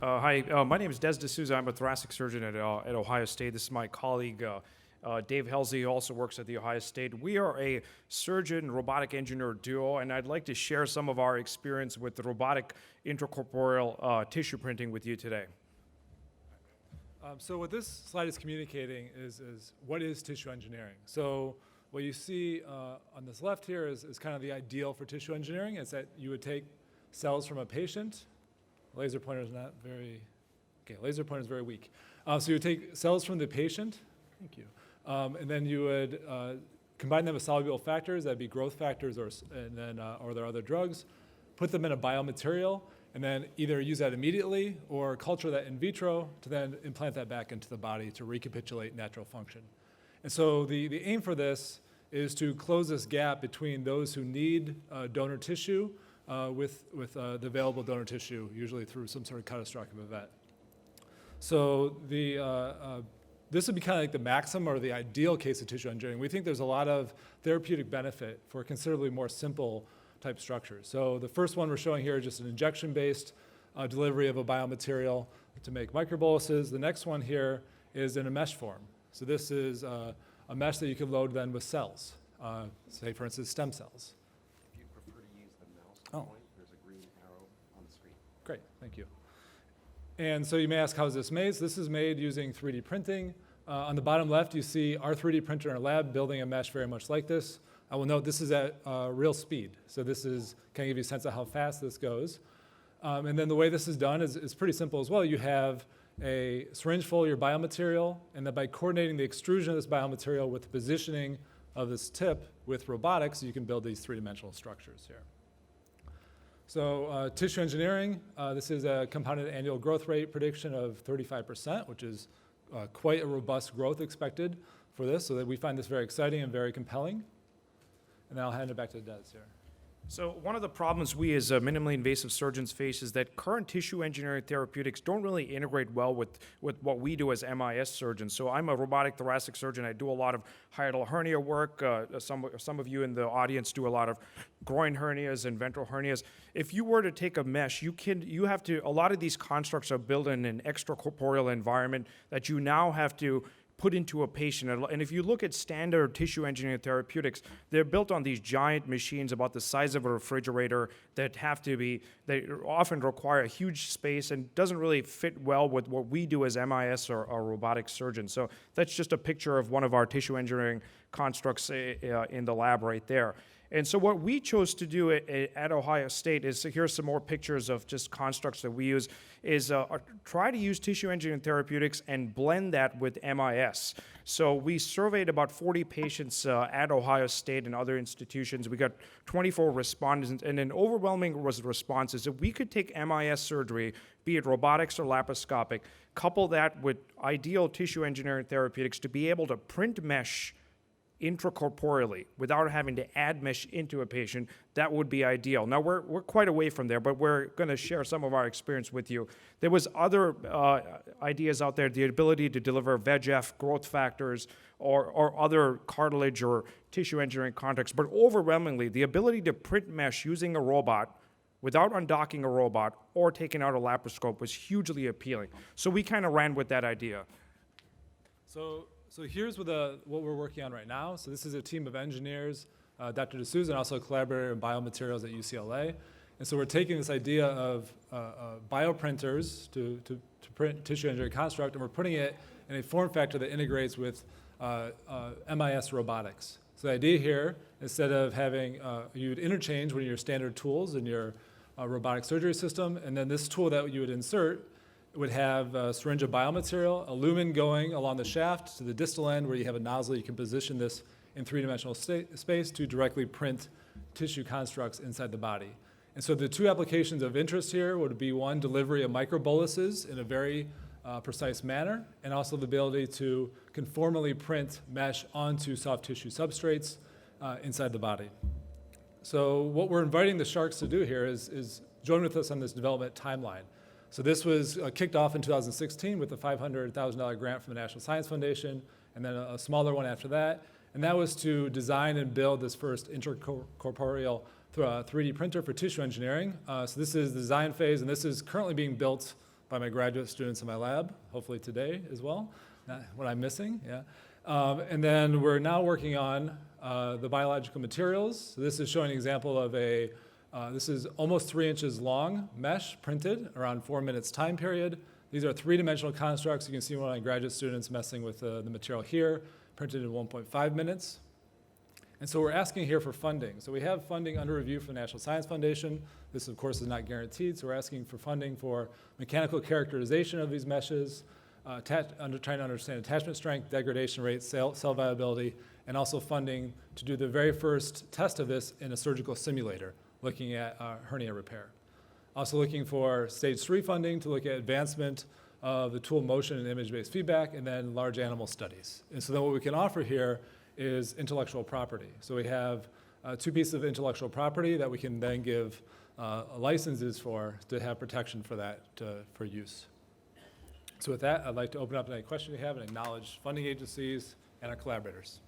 Hi, my name is Des D'Souza. I'm a thoracic surgeon at Ohio State. This is my colleague, Dave Helsey, who also works at the Ohio State. We are a surgeon robotic engineer duo, and I'd like to share some of our experience with the robotic intracorporeal tissue printing with you today. So what this slide is communicating is what is tissue engineering. So what you see on this left here is kind of the ideal for tissue engineering. Is that you would take cells from a patient. Laser pointer is not very, okay, laser pointer is very weak. So you would take cells from the patient, thank you, and then you would combine them with soluble factors, that'd be growth factors or there are other drugs, put them in a biomaterial, and then either use that immediately or culture that in vitro to then implant that back into the body to recapitulate natural function. And so the aim for this is to close this gap between those who need donor tissue with the available donor tissue, usually through some sort of catastrophic event. So this would be kind of like the maximum or the ideal case of tissue engineering. We think there's a lot of therapeutic benefit for considerably more simple type structures. So the first one we're showing here is just an injection-based delivery of a biomaterial to make microboluses. The next one here is in a mesh form. So this is a mesh that you can load then with cells, say for instance stem cells. If you prefer to use the mouse point, there's a green arrow on the screen. Great, thank you. And so you may ask, how is this made? So this is made using 3D printing. On the bottom left, you see our 3D printer in our lab building a mesh very much like this. I will note this is at real speed. So this is, can give you a sense of how fast this goes. And then the way this is done is pretty simple as well. You have a syringe full of your biomaterial, and then by coordinating the extrusion of this biomaterial with the positioning of this tip with robotics, you can build these three-dimensional structures here. So tissue engineering, this is a compounded annual growth rate prediction of 35%, which is quite a robust growth expected for this, so that we find this very exciting and very compelling. And then I'll hand it back to Des here. So one of the problems we as minimally invasive surgeons face is that current tissue engineering therapeutics don't really integrate well with what we do as MIS surgeons. So I'm a robotic thoracic surgeon. I do a lot of hiatal hernia work. Some of you in the audience do a lot of groin hernias and ventral hernias. If you were to take a mesh, a lot of these constructs are built in an extracorporeal environment that you now have to put into a patient. And if you look at standard tissue engineering therapeutics, they're built on these giant machines about the size of a refrigerator that they often require a huge space and doesn't really fit well with what we do as MIS or robotic surgeons. So that's just a picture of one of our tissue engineering constructs in the lab right there. And so what we chose to do at Ohio State is, here's some more pictures of just constructs that we use, is try to use tissue engineering therapeutics and blend that with MIS. So we surveyed about 40 patients at Ohio State and other institutions. We got 24 respondents, and an overwhelming response is that we could take MIS surgery, be it robotics or laparoscopic, couple that with ideal tissue engineering therapeutics to be able to print mesh intracorporeally without having to add mesh into a patient. That would be ideal. Now we're quite away from there, but we're going to share some of our experience with you. There was other ideas out there, the ability to deliver VEGF, growth factors, or other cartilage or tissue engineering contexts, but overwhelmingly the ability to print mesh using a robot without undocking a robot or taking out a laparoscope was hugely appealing. So we kind of ran with that idea. So here's what we're working on right now. So this is a team of engineers, Dr. D'Souza, and also a collaborator in biomaterials at UCLA. And so we're taking this idea of bioprinters to print tissue engineering construct, and we're putting it in a form factor that integrates with MIS robotics. So the idea here, instead of having, you'd interchange one of your standard tools in your robotic surgery system, and then this tool that you would insert would have a syringe of biomaterial, a lumen going along the shaft to the distal end where you have a nozzle. You can position this in three-dimensional space to directly print tissue constructs inside the body. And so the two applications of interest here would be, one, delivery of microboluses in a very precise manner, and also the ability to conformally print mesh onto soft tissue substrates inside the body. So what we're inviting the sharks to do here is join with us on this development timeline. So this was kicked off in 2016 with a $500,000 grant from the National Science Foundation, and then a smaller one after that. And that was to design and build this first intracorporeal 3D printer for tissue engineering. So this is the design phase, and this is currently being built by my graduate students in my lab, hopefully today as well, not what I'm missing, yeah. And then we're now working on the biological materials. So this is showing an example of this is almost 3 inches long mesh printed around 4 minutes time period. These are three-dimensional constructs. You can see one of my graduate students messing with the material here, printed in 1.5 minutes. And so we're asking here for funding. So we have funding under review from the National Science Foundation. This, of course, is not guaranteed, so we're asking for funding for mechanical characterization of these meshes, trying to understand attachment strength, degradation rate, cell viability, and also funding to do the very first test of this in a surgical simulator, looking at hernia repair. Also looking for stage 3 funding to look at advancement of the tool motion and image-based feedback, and then large animal studies. And so then what we can offer here is intellectual property. So we have 2 pieces of intellectual property that we can then give licenses for to have protection for that for use. So with that, I'd like to open up any questions you have and acknowledge funding agencies and our collaborators.